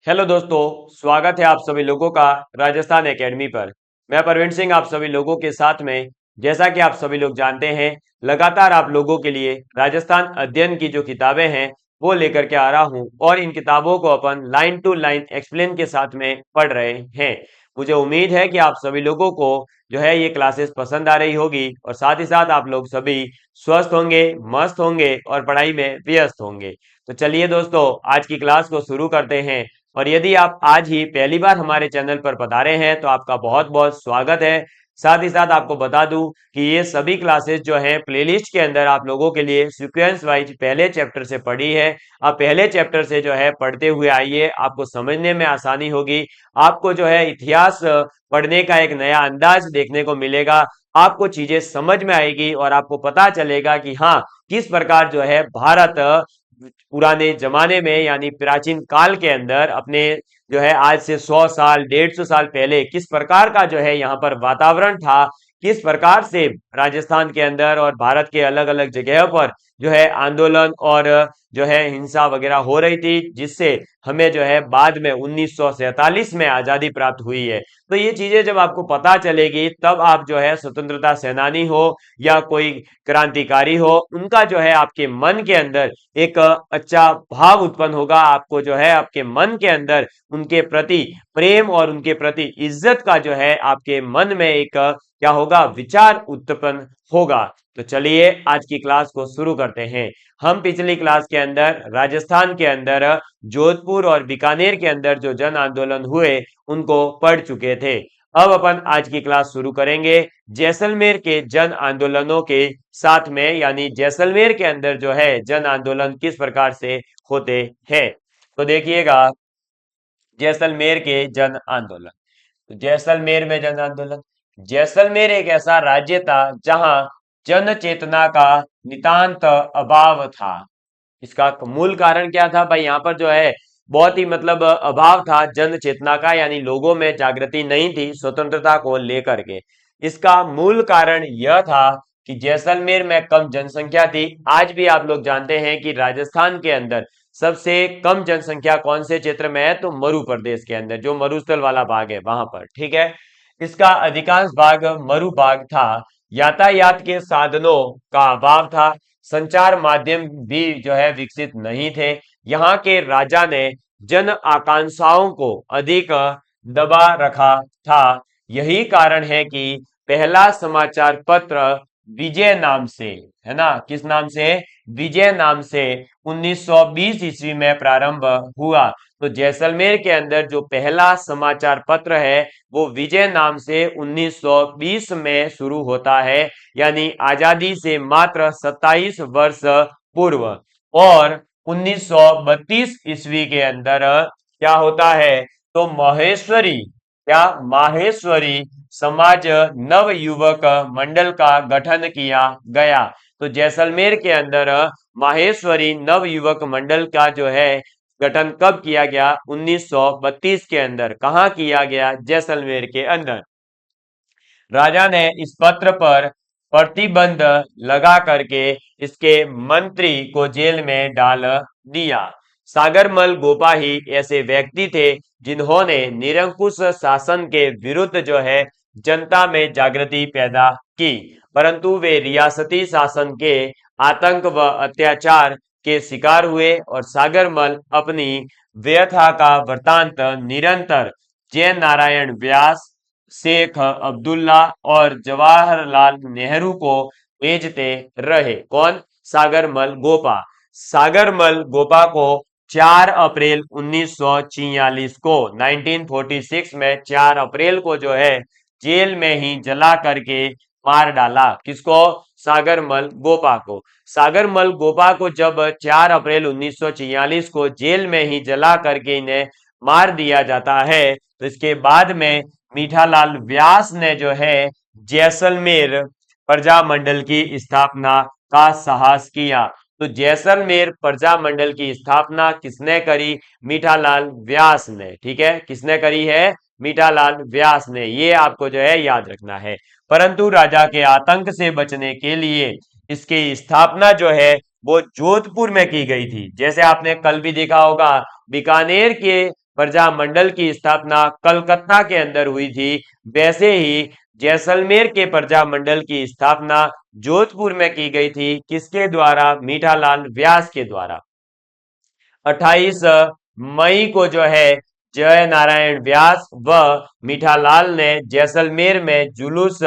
Hello दोस्तों, स्वागत है आप सभी लोगों का राजस्थान एकेडमी पर। मैं प्रवीण सिंह आप सभी लोगों के साथ में। जैसा कि आप सभी लोग जानते हैं, लगातार आप लोगों के लिए राजस्थान अध्ययन की जो किताबें हैं वो लेकर के आ रहा हूं और इन किताबों को अपन लाइन टू लाइन एक्सप्लेन के साथ में पढ़ रहे हैं। मुझे उम्मीद है कि आप सभी लोगों को जो है ये क्लासेस पसंद आ रही होगी और साथ ही साथ आप लोग सभी स्वस्थ होंगे, मस्त होंगे और पढ़ाई में व्यस्त होंगे। तो चलिए दोस्तों, आज की क्लास को शुरू करते हैं। और यदि आप आज ही पहली बार हमारे चैनल पर पधारे हैं तो आपका बहुत बहुत स्वागत है। साथ ही साथ आपको बता दूं कि ये सभी क्लासेस जो हैं प्लेलिस्ट के अंदर आप लोगों के लिए सीक्वेंस वाइज पहले चैप्टर से पढ़ी है। आप पहले चैप्टर से जो है पढ़ते हुए आइए, आपको समझने में आसानी होगी। आपको जो है इतिहास पढ़ने का एक नया अंदाज देखने को मिलेगा। आपको चीजें समझ में आएगी और आपको पता चलेगा कि हाँ, किस प्रकार जो है भारत पुराने जमाने में यानी प्राचीन काल के अंदर अपने जो है आज से 100 साल 150 साल पहले किस प्रकार का जो है यहाँ पर वातावरण था, किस प्रकार से राजस्थान के अंदर और भारत के अलग अलग जगह पर जो है आंदोलन और जो है हिंसा वगैरह हो रही थी, जिससे हमें जो है बाद में 1947 में आजादी प्राप्त हुई है। तो ये चीजें जब आपको पता चलेगी तब आप जो है स्वतंत्रता सेनानी हो या कोई क्रांतिकारी हो, उनका जो है आपके मन के अंदर एक अच्छा भाव उत्पन्न होगा। आपको जो है आपके मन के अंदर उनके प्रति प्रेम और उनके प्रति इज्जत का जो है आपके मन में एक क्या होगा, विचार उत्पन्न होगा। तो चलिए आज की क्लास को शुरू करते हैं। हम पिछली क्लास के अंदर राजस्थान के अंदर जोधपुर और बीकानेर के अंदर जो जन आंदोलन हुए उनको पढ़ चुके थे। अब अपन आज की क्लास शुरू करेंगे जैसलमेर के जन आंदोलनों के साथ में, यानी जैसलमेर के अंदर जो है जन आंदोलन किस प्रकार से होते हैं। तो देखिएगा, जैसलमेर के जन आंदोलन। तो जैसलमेर में जन आंदोलन, जैसलमेर एक ऐसा राज्य था जहां जन चेतना का नितांत अभाव था। इसका मूल कारण क्या था भाई? यहाँ पर जो है बहुत ही मतलब अभाव था जन चेतना का, यानी लोगों में जागृति नहीं थी स्वतंत्रता को लेकर के। इसका मूल कारण यह था कि जैसलमेर में कम जनसंख्या थी। आज भी आप लोग जानते हैं कि राजस्थान के अंदर सबसे कम जनसंख्या कौन से क्षेत्र में है? तो मरु प्रदेश के अंदर, जो मरुस्थल वाला भाग है वहां पर, ठीक है। इसका अधिकांश भाग मरु भाग था। यातायात के साधनों का अभाव था। संचार माध्यम भी जो है विकसित नहीं थे। यहाँ के राजा ने जन आकांक्षाओं को अधिक दबा रखा था। यही कारण है कि पहला समाचार पत्र विजय नाम से, है ना, किस नाम से? विजय नाम से 1920 ईस्वी में प्रारंभ हुआ। तो जैसलमेर के अंदर जो पहला समाचार पत्र है वो विजय नाम से 1920 में शुरू होता है, यानी आजादी से मात्र 27 वर्ष पूर्व। और 1932 ईस्वी के अंदर क्या होता है? तो माहेश्वरी, क्या माहेश्वरी समाज नव युवक मंडल का गठन किया गया। तो जैसलमेर के अंदर माहेश्वरी नव युवक मंडल का जो है गठन कब किया गया? 1932 के अंदर। कहां किया गया? जैसलमेर के अंदर। राजा ने इस पत्र पर प्रतिबंध लगा करके इसके मंत्री को जेल में डाल दिया। सागरमल गोपाही ऐसे व्यक्ति थे जिन्होंने निरंकुश शासन के विरुद्ध जो है जनता में जागृति पैदा की, परंतु वे रियासती शासन के आतंक व अत्याचार के शिकार हुए और सागरमल अपनी व्यथा का वृतांत निरंतर जय नारायण व्यास, शेख अब्दुल्ला और जवाहरलाल नेहरू को भेजते रहे। कौन? सागरमल गोपा। सागरमल गोपा को 4 अप्रैल 1946 को, 1946 में 4 अप्रैल को जो है जेल में ही जला करके मार डाला। किसको? सागरमल गोपा को। सागरमल गोपा को जब 4 अप्रैल 1946 को जेल में ही जला करके इन्हें मार दिया जाता है, तो इसके बाद में मीठालाल व्यास ने जो है जैसलमेर प्रजा मंडल की स्थापना का साहस किया। तो जैसलमेर प्रजा मंडल की स्थापना किसने करी? मीठालाल व्यास ने, ठीक है। किसने करी है? मीठालाल व्यास ने। ये आपको जो है याद रखना है। परंतु राजा के आतंक से बचने के लिए इसकी स्थापना जो है वो जोधपुर में की गई थी। जैसे आपने कल भी देखा होगा, बीकानेर के प्रजामंडल की स्थापना कलकत्ता के अंदर हुई थी, वैसे ही जैसलमेर के प्रजामंडल की स्थापना जोधपुर में की गई थी। किसके द्वारा? मीठालाल व्यास के द्वारा। 28 मई को जो है जय नारायण व्यास व मीठालाल ने जैसलमेर में जुलूस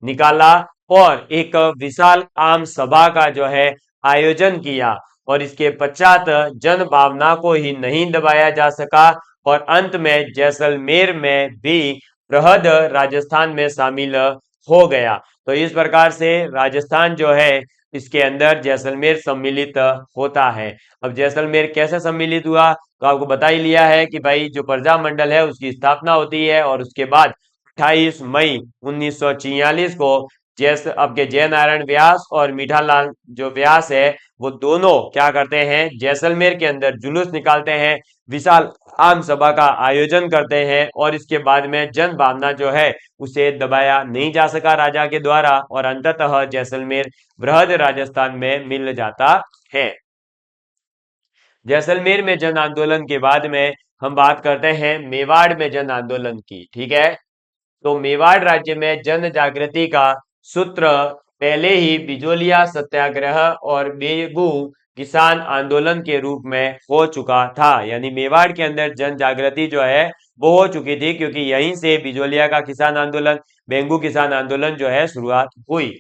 निकाला और एक विशाल आम सभा का जो है आयोजन किया, और इसके पश्चात जन भावना को ही नहीं दबाया जा सका और अंत में जैसलमेर में भी बृहद राजस्थान में शामिल हो गया। तो इस प्रकार से राजस्थान जो है इसके अंदर जैसलमेर सम्मिलित होता है। अब जैसलमेर कैसे सम्मिलित हुआ, तो आपको बता ही लिया है कि भाई जो प्रजामंडल है उसकी स्थापना होती है और उसके बाद 28 मई 1946 को जैसे आपके जय नारायण व्यास और मीठालाल जो व्यास है वो दोनों क्या करते हैं, जैसलमेर के अंदर जुलूस निकालते हैं, विशाल आम सभा का आयोजन करते हैं और इसके बाद में जन भावना जो है उसे दबाया नहीं जा सका राजा के द्वारा और अंततः जैसलमेर बृहद राजस्थान में मिल जाता है। जैसलमेर में जन आंदोलन के बाद में हम बात करते हैं मेवाड़ में जन आंदोलन की। ठीक है, तो मेवाड़ राज्य में जन जागृति का सूत्र पहले ही बिजोलिया सत्याग्रह और बेगू किसान आंदोलन के रूप में हो चुका था। यानी मेवाड़ के अंदर जन जागृति जो है वो हो चुकी थी, क्योंकि यहीं से बिजोलिया का किसान आंदोलन, बेंगू किसान आंदोलन जो है शुरुआत हुई।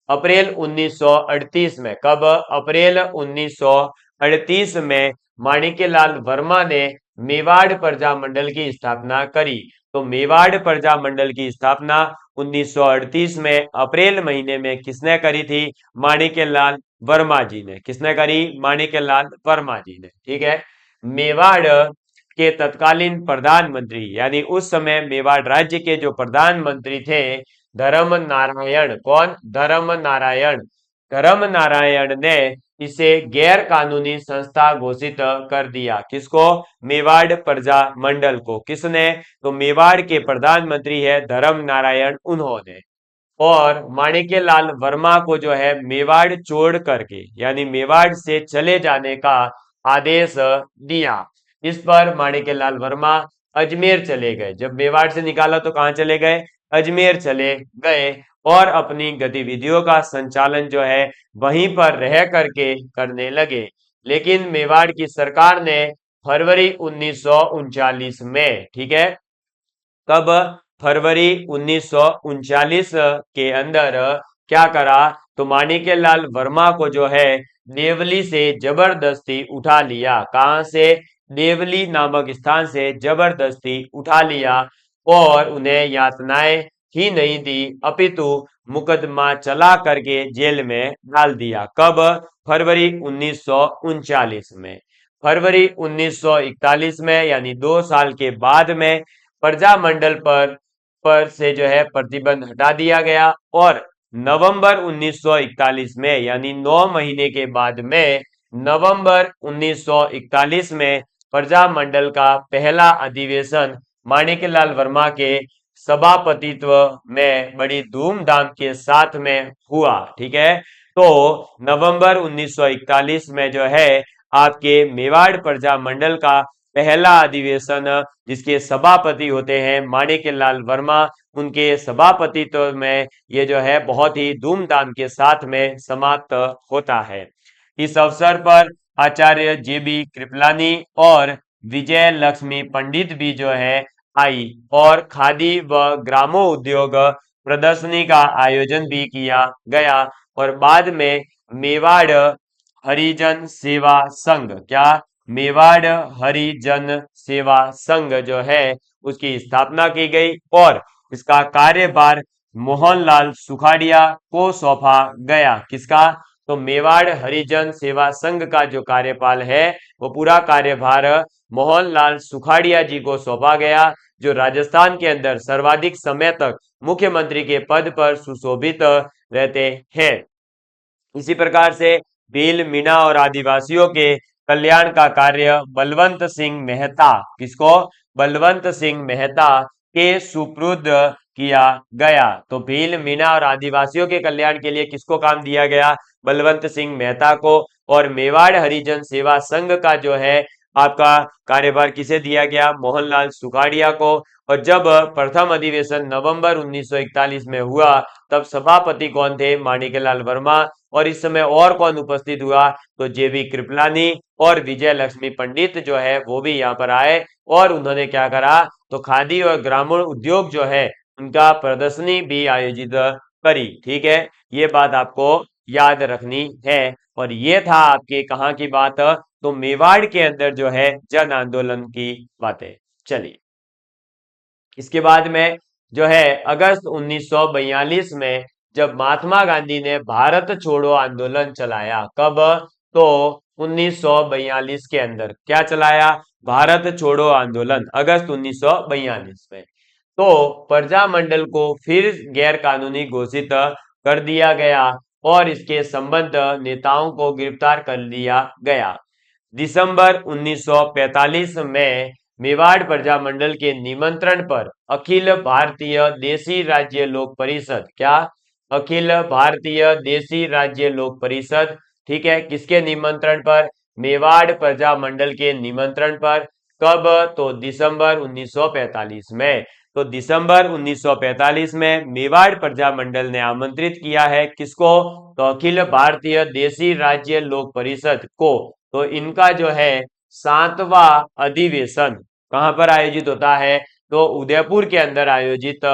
अप्रैल 1938 में, कब? अप्रैल 1938 में माणिक्यलाल वर्मा ने मेवाड़ प्रजामंडल की स्थापना करी। तो मेवाड़ प्रजामंडल की स्थापना 1938 में अप्रैल महीने में किसने करी थी? माणिक्यलाल वर्मा जी ने। किसने करी? माणिक्यलाल वर्मा जी ने। ठीक है, मेवाड़ के तत्कालीन प्रधानमंत्री, यानी उस समय मेवाड़ राज्य के जो प्रधानमंत्री थे धर्म नारायण, कौन? धर्म नारायण। धर्म नारायण ने इसे गैर कानूनी संस्था घोषित कर दिया। किसको? मेवाड़ प्रजा मंडल को। किसने? तो मेवाड़ के प्रधानमंत्री है धर्म नारायण, उन्होंने। और माणिक्यलाल वर्मा को जो है मेवाड़ छोड़ करके, यानी मेवाड़ से चले जाने का आदेश दिया। इस पर माणिक्यलाल वर्मा अजमेर चले गए। जब मेवाड़ से निकाला तो कहां चले गए? अजमेर चले गए और अपनी गतिविधियों का संचालन जो है वहीं पर रह करके करने लगे। लेकिन मेवाड़ की सरकार ने फरवरी 1939 में, ठीक है, कब? फरवरी 1939 के अंदर क्या करा? तो माणिक्यलाल वर्मा को जो है देवली से जबरदस्ती उठा लिया। कहां से? देवली नामक स्थान से जबरदस्ती उठा लिया और उन्हें यातनाएं ही नहीं दी अपितु मुकदमा चला करके जेल में डाल दिया। कब? फरवरी 1939 में। फरवरी 1941 में, यानी 2 साल के बाद में प्रजामंडल पर से जो है प्रतिबंध हटा दिया गया और नवंबर 1941 में, यानी 9 महीने के बाद में, नवंबर 1941 में प्रजामंडल का पहला अधिवेशन माणिक्यलाल वर्मा के सभापतित्व में बड़ी धूमधाम के साथ में हुआ। ठीक है, तो नवंबर 1941 में जो है आपके मेवाड़ प्रजामंडल का पहला अधिवेशन, जिसके सभापति होते हैं माणिक्यलाल वर्मा, उनके सभापतित्व में ये जो है बहुत ही धूमधाम के साथ में समाप्त होता है। इस अवसर पर आचार्य JB कृपलानी और विजय लक्ष्मी पंडित भी जो है आई और खादी व ग्रामो उद्योग प्रदर्शनी का आयोजन भी किया गया और बाद में मेवाड़ हरिजन सेवा संघ, क्या? मेवाड़ हरिजन सेवा संघ जो है उसकी स्थापना की गई और इसका कार्यभार मोहनलाल सुखाड़िया को सौंपा गया। किसका? तो मेवाड़ हरिजन सेवा संघ का जो कार्यपाल है वो पूरा कार्यभार मोहनलाल सुखाड़िया जी को सौंपा गया, जो राजस्थान के अंदर सर्वाधिक समय तक मुख्यमंत्री के पद पर सुशोभित रहते हैं। इसी प्रकार से भील, मीणा और आदिवासियों के कल्याण का कार्य बलवंत सिंह मेहता, किसको? बलवंत सिंह मेहता के सुपुर्द किया गया। तो भील, मीणा और आदिवासियों के कल्याण के लिए किसको काम दिया गया? बलवंत सिंह मेहता को। और मेवाड़ हरिजन सेवा संघ का जो है आपका कार्यभार किसे दिया गया? मोहनलाल सुखाड़िया को। और जब प्रथम अधिवेशन नवंबर 1941 में हुआ तब सभापति कौन थे? माणिक्यलाल वर्मा। और इस समय और कौन उपस्थित हुआ? तो जेबी कृपलानी और विजय लक्ष्मी पंडित जो है वो भी यहाँ पर आए और उन्होंने क्या करा? तो खादी और ग्रामीण उद्योग जो है उनका प्रदर्शनी भी आयोजित करी। ठीक है, ये बात आपको याद रखनी है। और ये था आपके कहाँ की बात? तो मेवाड़ के अंदर जो है जन आंदोलन की बातें। चलिए, इसके बाद में जो है अगस्त 1942 में जब महात्मा गांधी ने भारत छोड़ो आंदोलन चलाया। कब? तो 1942 के अंदर क्या चलाया? भारत छोड़ो आंदोलन, अगस्त 1942 में। तो प्रजामंडल को फिर गैर कानूनी घोषित कर दिया गया और इसके संबद्ध नेताओं को गिरफ्तार कर लिया गया। दिसंबर 1945 में मेवाड़ प्रजामंडल के निमंत्रण पर अखिल भारतीय देशी राज्य लोक परिषद, क्या? अखिल भारतीय देशी राज्य लोक परिषद, ठीक है, किसके निमंत्रण पर? मेवाड़ प्रजामंडल के निमंत्रण पर। कब? तो दिसंबर 1945 में। तो दिसंबर 1945 में मेवाड़ प्रजामंडल ने आमंत्रित किया है किसको? तो अखिल भारतीय देशी राज्य लोक परिषद को। तो इनका जो है 7वां अधिवेशन कहां पर आयोजित होता है? तो उदयपुर के अंदर आयोजित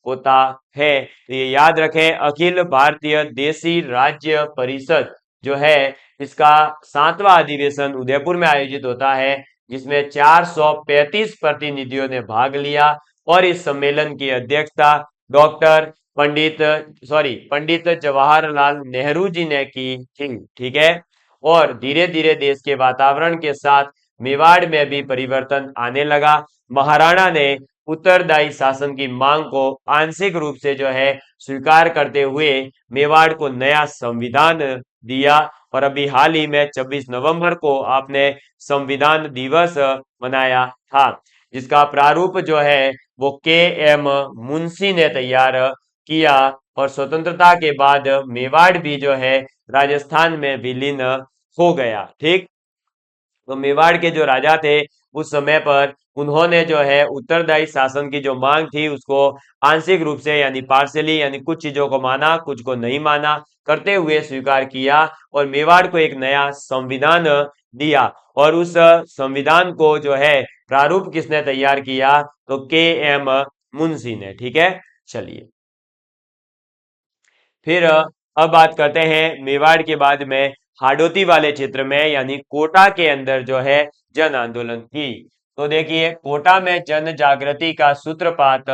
होता है। तो ये याद रखें, अखिल भारतीय देशी राज्य परिषद जो है इसका 7वां अधिवेशन उदयपुर में आयोजित होता है, जिसमें 435 प्रतिनिधियों ने भाग लिया। और इस सम्मेलन की अध्यक्षता डॉक्टर पंडित जवाहरलाल नेहरू जी ने की थी। ठीक है, और धीरे धीरे देश के वातावरण के साथ मेवाड़ में भी परिवर्तन आने लगा। महाराणा ने उत्तरदायी शासन की मांग को आंशिक रूप से जो है स्वीकार करते हुए मेवाड़ को नया संविधान दिया। और अभी हाल ही में 26 नवंबर को आपने संविधान दिवस मनाया था, जिसका प्रारूप जो है वो के.एम. मुंशी ने तैयार किया। और स्वतंत्रता के बाद मेवाड़ भी जो है राजस्थान में विलीन हो गया। ठीक, तो मेवाड़ के जो राजा थे उस समय पर उन्होंने जो है उत्तरदायी शासन की जो मांग थी उसको आंशिक रूप से यानी पार्शियली यानी कुछ चीजों को माना कुछ को नहीं माना करते हुए स्वीकार किया और मेवाड़ को एक नया संविधान दिया। और उस संविधान को जो है प्रारूप किसने तैयार किया? तो के.एम. मुंशी ने। ठीक है, चलिए फिर अब बात करते हैं मेवाड़ के बाद में हाडोती वाले क्षेत्र में यानी कोटा के अंदर जो है जन आंदोलन की। तो देखिए, कोटा में जन जागृति का सूत्रपात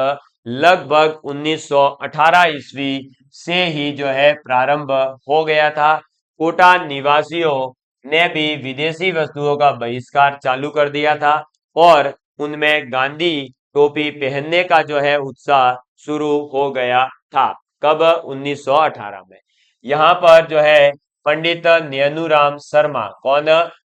लगभग 1918 ईस्वी से ही जो है प्रारंभ हो गया था। कोटा निवासियों ने भी विदेशी वस्तुओं का बहिष्कार चालू कर दिया था और उनमें गांधी टोपी पहनने का जो है उत्साह शुरू हो गया था। कब? 1918 में। यहाँ पर जो है पंडित नयनूराम शर्मा, कौन?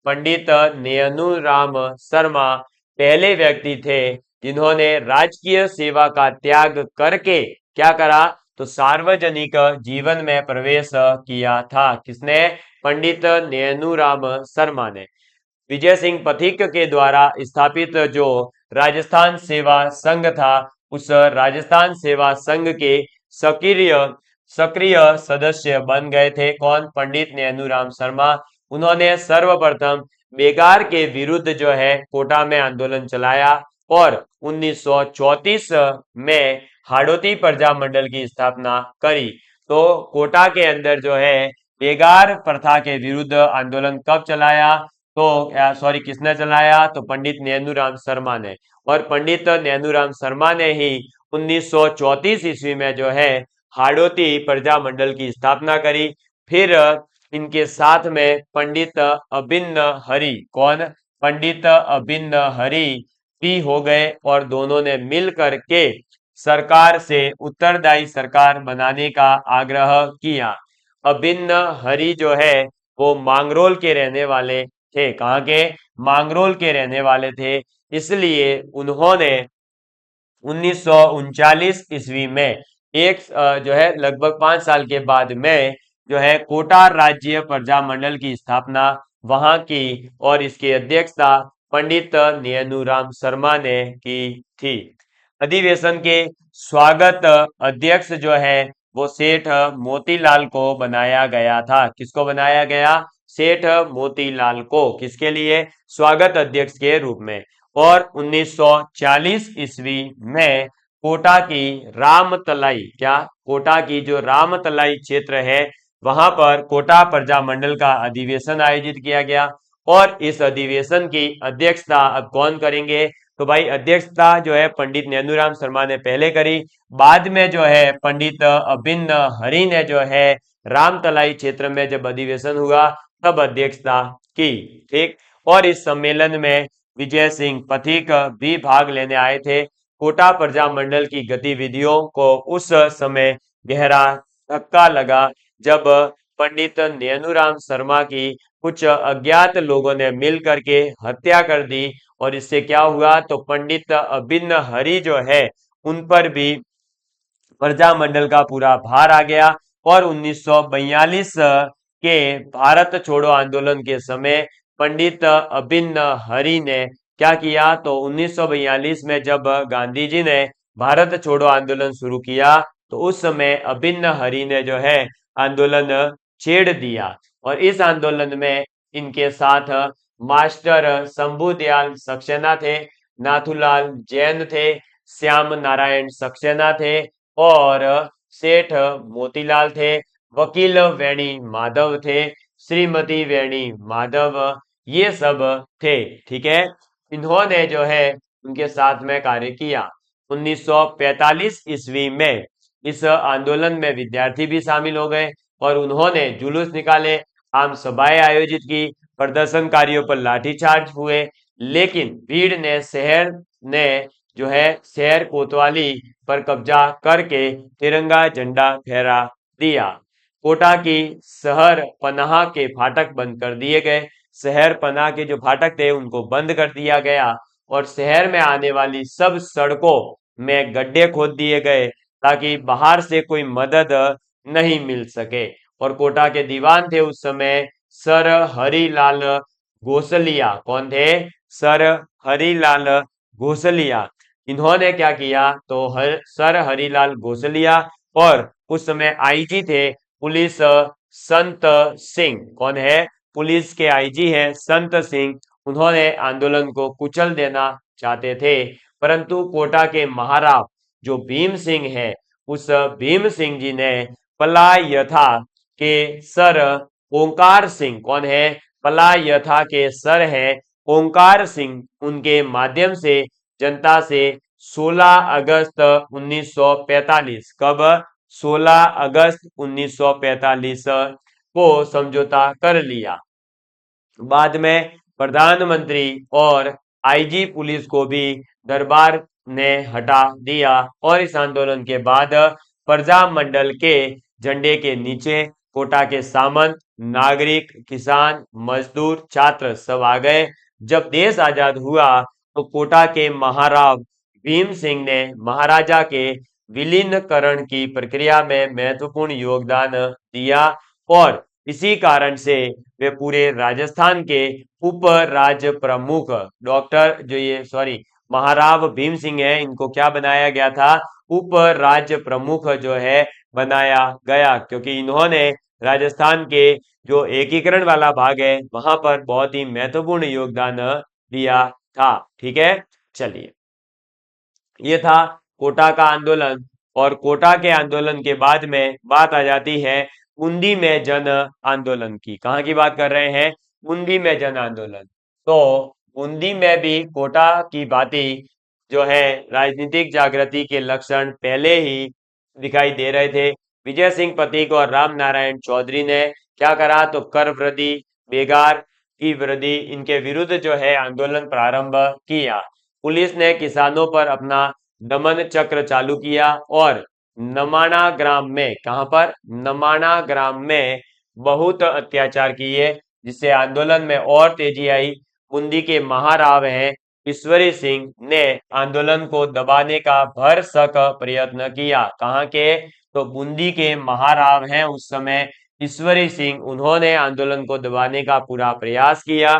पंडित नयनूराम शर्मा पहले व्यक्ति थे जिन्होंने राजकीय सेवा का त्याग करके क्या करा? तो सार्वजनिक जीवन में प्रवेश किया था। किसने? पंडित नयनूराम शर्मा ने। विजय सिंह पथिक के द्वारा स्थापित जो राजस्थान सेवा संघ था उस राजस्थान सेवा संघ के सक्रिय सक्रिय सदस्य बन गए थे। कौन? पंडित नैनूराम शर्मा। उन्होंने सर्वप्रथम बेगार के विरुद्ध जो है कोटा में आंदोलन चलाया और 1934 में हाड़ौती प्रजामंडल की स्थापना करी। तो कोटा के अंदर जो है बेगार प्रथा के विरुद्ध आंदोलन कब चलाया? तो सॉरी, किसने चलाया? तो पंडित नैनूराम शर्मा ने। और पंडित नैनूराम शर्मा ने ही 1934 ईस्वी में जो है हाड़ौती प्रजामंडल की स्थापना करी। फिर इनके साथ में पंडित अभिन्न हरि, कौन? पंडित अभिन्न हरि भी हो गए और दोनों ने मिल करके सरकार से उत्तरदायी सरकार बनाने का आग्रह किया। अभिन्न हरि जो है वो मांगरोल के रहने वाले थे। कहाँ के? मांगरोल के रहने वाले थे। इसलिए उन्होंने 1939 ईस्वी में एक जो है लगभग 5 साल के बाद में जो है कोटा राज्य प्रजामंडल की स्थापना वहां की और इसकी अध्यक्षता पंडित नेनुराम शर्मा ने की थी। अधिवेशन के स्वागत अध्यक्ष जो है वो सेठ मोतीलाल को बनाया गया था। किसको बनाया गया? सेठ मोतीलाल को। किसके लिए? स्वागत अध्यक्ष के रूप में। और 1940 ईस्वी में कोटा की रामतलाई, क्या कोटा की जो रामतलाई क्षेत्र है वहां पर कोटा प्रजा मंडल का अधिवेशन आयोजित किया गया। और इस अधिवेशन की अध्यक्षता अब कौन करेंगे? तो भाई अध्यक्षता जो है पंडित नेनुराम शर्मा ने पहले करी। बाद में जो है पंडित अभिन्न हरि ने जो है रामतलाई क्षेत्र में जब अधिवेशन हुआ तब अध्यक्षता की। ठीक। और इस सम्मेलन में विजय सिंह पथिक भी भाग लेने आए थे। कोटा प्रजा मंडल की गतिविधियों को उस समय गहरा धक्का लगा जब पंडित नेनुराम शर्मा की कुछ अज्ञात लोगों ने मिल करके हत्या कर दी। और इससे क्या हुआ? तो पंडित अभिन्न हरि जो है उन पर भी प्रजा मंडल का पूरा भार आ गया। और 1942 के भारत छोड़ो आंदोलन के समय पंडित अभिन्न हरि ने क्या किया? तो 1942 में जब गांधी जी ने भारत छोड़ो आंदोलन शुरू किया तो उस समय अभिन्न हरि ने जो है आंदोलन छेड़ दिया। और इस आंदोलन में इनके साथ मास्टर शंभुदयाल सक्सेना थे, नाथूलाल जैन थे, श्याम नारायण सक्सेना थे और सेठ मोतीलाल थे, वकील वेणी माधव थे, श्रीमती वेणी माधव, ये सब थे। ठीक है। इन्होंने जो है उनके साथ में कार्य किया। 1945 ईस्वी में इस आंदोलन में विद्यार्थी भी शामिल हो गए और उन्होंने जुलूस निकाले, आम सभाएं आयोजित की, प्रदर्शनकारियों पर लाठीचार्ज हुए। लेकिन भीड़ ने जो है शहर कोतवाली पर कब्जा करके तिरंगा झंडा फहरा दिया। कोटा की शहर पनाह के फाटक बंद कर दिए गए। शहर पनाह के जो फाटक थे उनको बंद कर दिया गया और शहर में आने वाली सब सड़कों में गड्ढे खोद दिए गए ताकि बाहर से कोई मदद नहीं मिल सके। और कोटा के दीवान थे उस समय सर हरिलाल गोसलिया। कौन थे? सर हरिलाल गोसलिया। इन्होंने क्या किया? तो सर हरिलाल गोसलिया और उस समय आईजी थे पुलिस संत सिंह। कौन है? पुलिस के आईजी हैं संत सिंह। उन्होंने आंदोलन को कुचल देना चाहते थे, परंतु कोटा के महाराव जो भीम सिंह है उस भीम सिंह जी ने पलायथा के सर ओंकार सिंह, कौन है? पलायथा के सर है ओंकार सिंह, उनके माध्यम से जनता से 16 अगस्त 1945, कब? 16 अगस्त 1945 को समझौता कर लिया। बाद में प्रधानमंत्री और आईजी पुलिस को भी दरबार ने हटा दिया और इस आंदोलन के बाद प्रजा मंडल के झंडे के नीचे कोटा के सामंत, नागरिक, किसान, मजदूर, छात्र सब आ गए। जब देश आजाद हुआ तो कोटा के महाराव भीम सिंह ने महाराजा के विलीनीकरण की प्रक्रिया में महत्वपूर्ण योगदान दिया और इसी कारण से वे पूरे राजस्थान के उप राज्य प्रमुख डॉक्टर जो ये सॉरी महाराव भीम सिंह है इनको क्या बनाया गया था? उप राज्य प्रमुख जो है बनाया गया, क्योंकि इन्होंने राजस्थान के जो एकीकरण वाला भाग है वहां पर बहुत ही महत्वपूर्ण योगदान दिया था। ठीक है। चलिए, ये था कोटा का आंदोलन। और कोटा के आंदोलन के बाद में बात आ जाती है बूंदी में जन आंदोलन की। कहाँ की बात कर रहे हैं? बूंदी में जन आंदोलन। तो बूंदी में भी कोटा की भांति जो है राजनीतिक जागृति के लक्षण पहले ही दिखाई दे रहे थे। विजय सिंह पथिक और राम नारायण चौधरी ने क्या करा? तो कर वृद्धि, बेगार की वृद्धि, इनके विरुद्ध जो है आंदोलन प्रारंभ किया। पुलिस ने किसानों पर अपना दमन चक्र चालू किया और नमाना ग्राम में, कहां पर? नमाना ग्राम में बहुत अत्याचार किए, जिससे आंदोलन में और तेजी आई। बूंदी के महाराव हैं ईश्वरी सिंह ने आंदोलन को दबाने का भरसक प्रयत्न किया। कहाँ के? तो बूंदी के महाराव हैं उस समय ईश्वरी सिंह, उन्होंने आंदोलन को दबाने का पूरा प्रयास किया।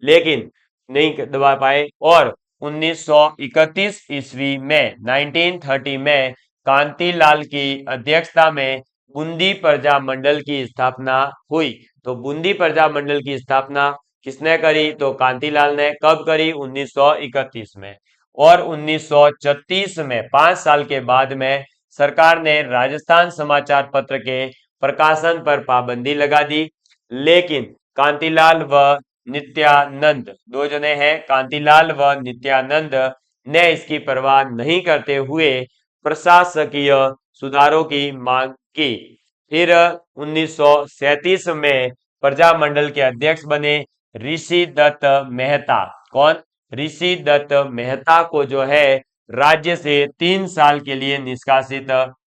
लेकिन नहीं दबा पाए। और 1931 ईस्वी में 1930 में कांतिलाल की अध्यक्षता में बूंदी प्रजा मंडल की स्थापना हुई। तो बूंदी प्रजा मंडल की स्थापना किसने करी? तो कांतिलाल ने। कब करी? 1931 में। और 1936 में 5 साल के बाद में सरकार ने राजस्थान समाचार पत्र के प्रकाशन पर पाबंदी लगा दी। लेकिन कांतिलाल व नित्यानंद, दो जने हैं, कांतिलाल व नित्यानंद, ने इसकी परवाह नहीं करते हुए प्रशासकीय सुधारों की मांग की। फिर 1937 में प्रजामंडल के अध्यक्ष बने ऋषि दत्त मेहता। कौन? ऋषि दत्त मेहता को जो है राज्य से 3 साल के लिए निष्कासित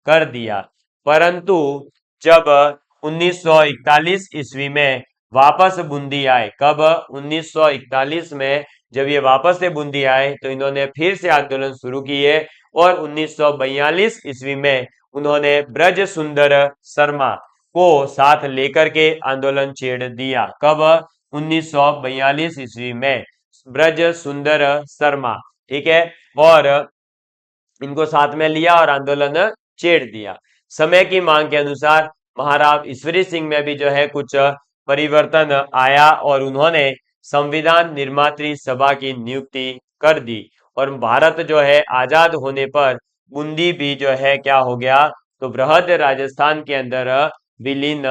कर दिया। परंतु जब 1941 ईस्वी में वापस बूंदी आए, कब? 1941 में जब ये वापस से बूंदी आए तो इन्होंने फिर से आंदोलन शुरू किए। और 1942 ईस्वी में उन्होंने ब्रज सुंदर शर्मा को साथ लेकर के आंदोलन छेड़ दिया। कब? 1942 ईस्वी में ब्रज सुंदर शर्मा, ठीक है, और इनको साथ में लिया और आंदोलन छेड़ दिया। समय की मांग के अनुसार महाराज ईश्वरी सिंह में भी जो है कुछ परिवर्तन आया और उन्होंने संविधान निर्मात्री सभा की नियुक्ति कर दी। और भारत जो है आजाद होने पर बूंदी भी जो है क्या हो गया? तो बृहद राजस्थान के अंदर विलीन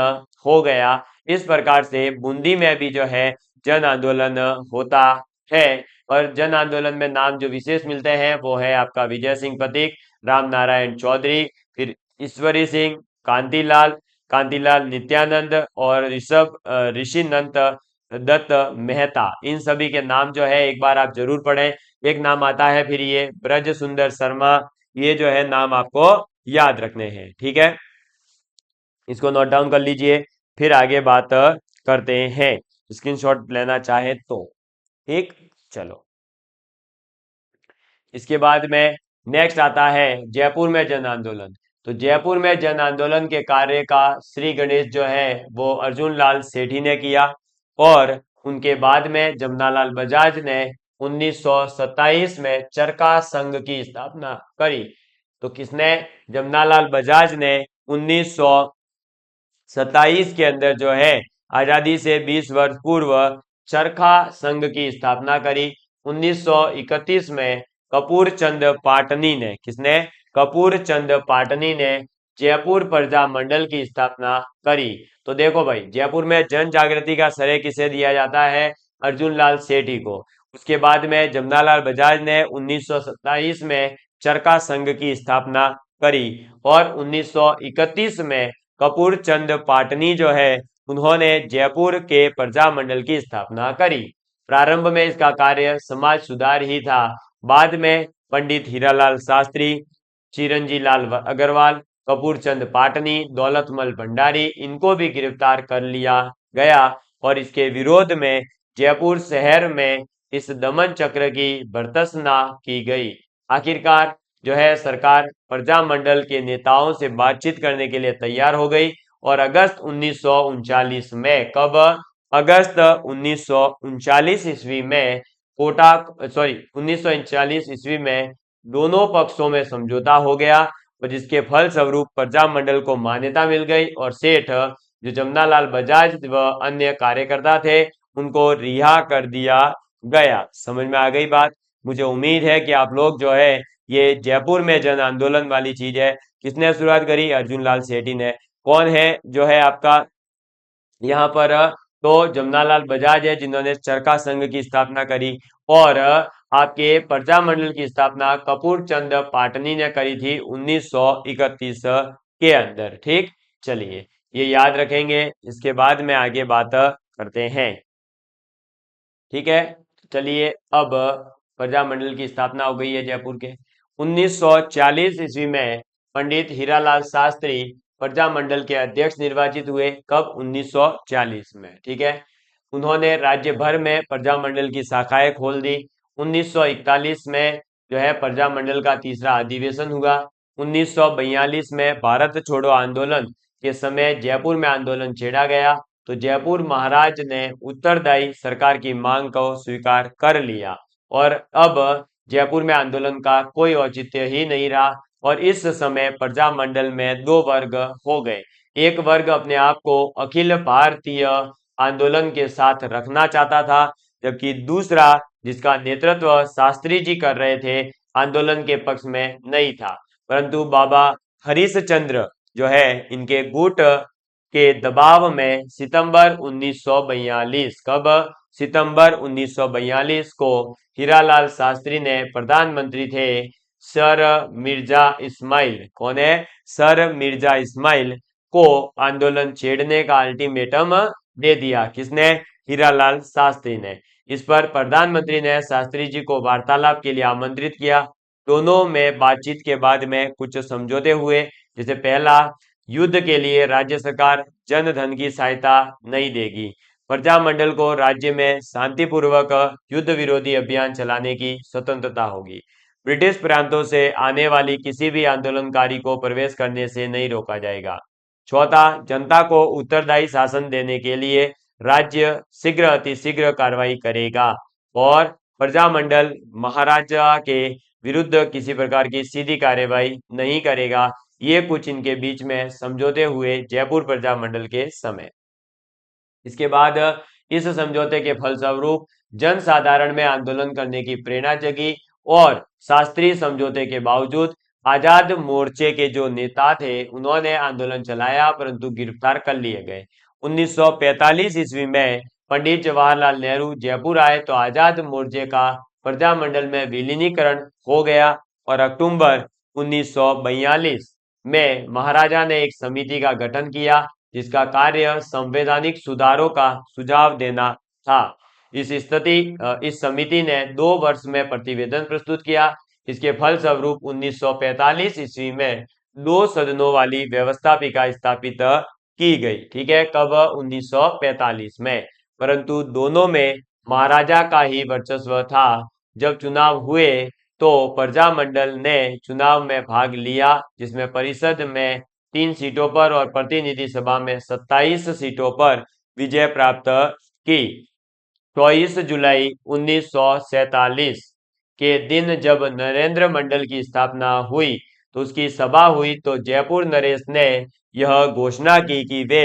हो गया। इस प्रकार से बूंदी में भी जो है जन आंदोलन होता है। और जन आंदोलन में नाम जो विशेष मिलते हैं वो है आपका विजय सिंह पथिक, राम नारायण चौधरी, फिर ईश्वरी सिंह, कांतिलाल, कांतिलाल नित्यानंद और ऋषिनंत दत्त मेहता। इन सभी के नाम जो है एक बार आप जरूर पढ़ें। एक नाम आता है फिर ये ब्रज सुंदर शर्मा, ये जो है नाम आपको याद रखने हैं, ठीक है, इसको नोट डाउन कर लीजिए। फिर आगे बात करते हैं, स्क्रीनशॉट लेना चाहे तो, ठीक। चलो, इसके बाद में नेक्स्ट आता है जयपुर में जन आंदोलन। तो जयपुर में जन आंदोलन के कार्य का श्री गणेश जो है वो अर्जुन लाल सेठी ने किया। और उनके बाद में जमनालाल बजाज ने 1927 में चरखा संघ की स्थापना करी। तो किसने? जमनालाल बजाज ने 1927 के अंदर जो है आजादी से 20 वर्ष पूर्व चरखा संघ की स्थापना करी। 1931 में कपूर चंद पाटनी ने, किसने? कपूर चंद पाटनी ने जयपुर प्रजा मंडल की स्थापना करी। तो देखो भाई, जयपुर में जन जागृति का श्रेय किसे दिया जाता है? अर्जुन लाल सेठी को। उसके बाद में जमनालाल बजाज ने 1927 में चरखा संघ की स्थापना करी। और 1931 में कपूर चंद पाटनी जो है उन्होंने जयपुर के प्रजा मंडल की स्थापना करी। प्रारंभ में इसका कार्य समाज सुधार ही था। बाद में पंडित हीरालाल शास्त्री, चिरंजी लाल अग्रवाल, कपूर चंद पाटनी, दौलतमल भंडारी, इनको भी गिरफ्तार कर लिया गया। और इसके विरोध में जयपुर शहर में इस दमन चक्र की भर्त्सना की गई। आखिरकार जो है सरकार प्रजा मंडल के नेताओं से बातचीत करने के लिए तैयार हो गई। और अगस्त 1939 में, कब? अगस्त 1939 ईस्वी में कोटा, सॉरी 1939 ईस्वी में दोनों पक्षों में समझौता हो गया। और जिसके फल स्वरूप प्रजा मंडल को मान्यता मिल गई और सेठ जो जमनालाल बजाज व अन्य कार्यकर्ता थे उनको रिहा कर दिया गया। समझ में आ गई बात? मुझे उम्मीद है कि आप लोग जो है ये जयपुर में जन आंदोलन वाली चीज है किसने शुरुआत करी? अर्जुन लाल सेठी ने। कौन है जो है आपका यहाँ पर? तो जमनालाल बजाज है जिन्होंने चरखा संघ की स्थापना करी। और आपके प्रजा मंडल की स्थापना कपूर चंद पाटनी ने करी थी 1931 के अंदर, ठीक। चलिए, ये याद रखेंगे। इसके बाद में आगे बात करते हैं, ठीक है। चलिए, अब प्रजा मंडल की स्थापना हो गई है जयपुर के। 1940 ईस्वी में पंडित हीरालाल शास्त्री प्रजा मंडल के अध्यक्ष निर्वाचित हुए। कब? 1940 में, ठीक है। उन्होंने राज्य भर में प्रजा मंडल की शाखाएं खोल दी। 1941 में जो है प्रजा मंडल का तीसरा अधिवेशन हुआ। 1942 में भारत छोड़ो आंदोलन के समय जयपुर में आंदोलन छेड़ा गया। तो जयपुर महाराज ने उत्तरदायी सरकार की मांग को स्वीकार कर लिया और अब जयपुर में आंदोलन का कोई औचित्य ही नहीं रहा। और इस समय प्रजामंडल में दो वर्ग हो गए। एक वर्ग अपने आप को अखिल भारतीय आंदोलन के साथ रखना चाहता था, जबकि दूसरा, जिसका नेतृत्व शास्त्री जी कर रहे थे, आंदोलन के पक्ष में नहीं था। परंतु बाबा हरिश्चंद्र जो है, इनके गुट के दबाव में सितंबर 1942, कब? सितंबर 1942 को हीरालाल शास्त्री ने, प्रधानमंत्री थे सर मिर्जा इस्माइल, कौन है? सर मिर्जा इस्माइल को आंदोलन छेड़ने का अल्टीमेटम दे दिया। किसने? हीरालाल शास्त्री ने। इस पर प्रधानमंत्री ने शास्त्री जी को वार्तालाप के लिए आमंत्रित किया। दोनों में बातचीत के बाद में कुछ समझौते हुए। जैसे पहला, युद्ध के लिए राज्य सरकार जन धन की सहायता नहीं देगी। प्रजामंडल को राज्य में शांतिपूर्वक युद्ध विरोधी अभियान चलाने की स्वतंत्रता होगी। ब्रिटिश प्रांतों से आने वाली किसी भी आंदोलनकारी को प्रवेश करने से नहीं रोका जाएगा। चौथा, जनता को उत्तरदायी शासन देने के लिए राज्य शीघ्र अतिशीघ्र कार्रवाई करेगा और प्रजामंडल महाराजा के विरुद्ध किसी प्रकार की सीधी कार्यवाही नहीं करेगा। ये कुछ इनके बीच में समझौते हुए जयपुर प्रजामंडल के समय। इसके बाद इस समझौते के फलस्वरूप जन साधारण में आंदोलन करने की प्रेरणा जगी और शास्त्रीय समझौते के बावजूद आजाद मोर्चे के जो नेता थे, उन्होंने आंदोलन चलाया, परंतु गिरफ्तार कर लिए गए। 1945 ईस्वी में पंडित जवाहरलाल नेहरू जयपुर आए तो आजाद मोर्चे का प्रजामंडल में विलीनीकरण हो गया और अक्टूबर 1942 में महाराजा ने एक समिति का गठन किया, जिसका कार्य संवैधानिक सुधारों का सुझाव देना था। इस समिति ने 2 वर्ष में प्रतिवेदन प्रस्तुत किया। इसके फलस्वरूप 1945 ईस्वी में 2 सदनों वाली व्यवस्थापिका स्थापित की गई। ठीक है, कब? 1945 में। परंतु दोनों में महाराजा का ही वर्चस्व था। जब चुनाव हुए तो प्रजामंडल ने चुनाव में भाग लिया, जिसमें परिषद में 3 सीटों पर और प्रतिनिधि सभा में 27 सीटों पर विजय प्राप्त की। 24 जुलाई 1947 के दिन जब नरेंद्र मंडल की स्थापना हुई तो उसकी सभा हुई तो जयपुर नरेश ने यह घोषणा की कि वे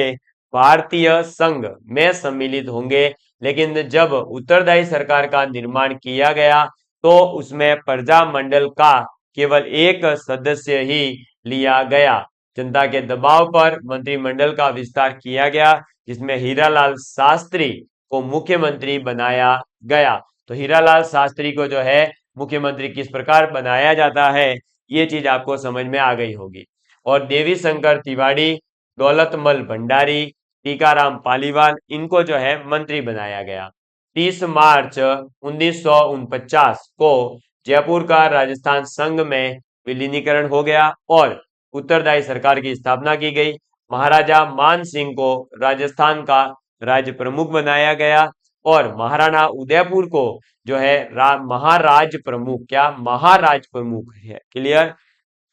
भारतीय संघ में सम्मिलित होंगे। लेकिन जब उत्तरदायी सरकार का निर्माण किया गया तो उसमें प्रजामंडल का केवल एक सदस्य ही लिया गया। जनता के दबाव पर मंत्रिमंडल का विस्तार किया गया, जिसमें हीरालाल शास्त्री को मुख्यमंत्री बनाया गया। तो हीरालाल शास्त्री को जो है मुख्यमंत्री किस प्रकार बनाया जाता है, ये चीज आपको समझ में आ गई होगी। और देवी शंकर तिवारी, दौलतमल भंडारी, टीकाराम पालीवाल, इनको जो है मंत्री बनाया गया। 30 मार्च 1949 को जयपुर का राजस्थान संघ में विलीनीकरण हो गया और उत्तरदायी सरकार की स्थापना की गई। महाराजा मान सिंह को राजस्थान का राज्य प्रमुख बनाया गया और महाराणा उदयपुर को जो है महाराज प्रमुख, क्या? महाराज प्रमुख है, क्लियर।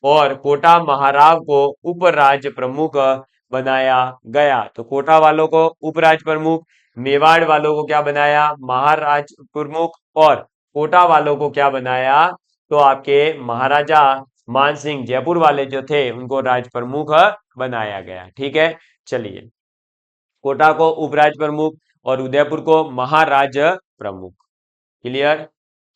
और कोटा महाराव को उपराज प्रमुख बनाया गया। तो कोटा वालों को उपराज प्रमुख, मेवाड़ वालों को क्या बनाया? महाराज प्रमुख, और कोटा वालों को क्या बनाया? तो आपके महाराजा मानसिंह जयपुर वाले जो थे उनको राज प्रमुख बनाया गया। ठीक है, चलिए, कोटा को उपराज प्रमुख और उदयपुर को महाराज प्रमुख, क्लियर।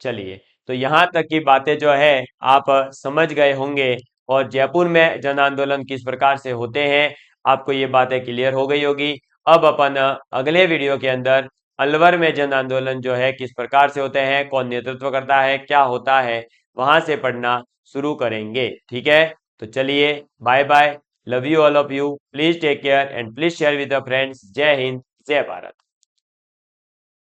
चलिए, तो यहां तक की बातें जो है आप समझ गए होंगे और जयपुर में जन आंदोलन किस प्रकार से होते हैं आपको ये बातें क्लियर हो गई होगी। अब अपन अगले वीडियो के अंदर अलवर में जन आंदोलन जो है किस प्रकार से होते हैं, कौन नेतृत्व करता है, क्या होता है, वहां से पढ़ना शुरू करेंगे। ठीक है, तो चलिए, bye bye, love you all of you, please take care and please share with the friends. जय हिंद, जय भारत।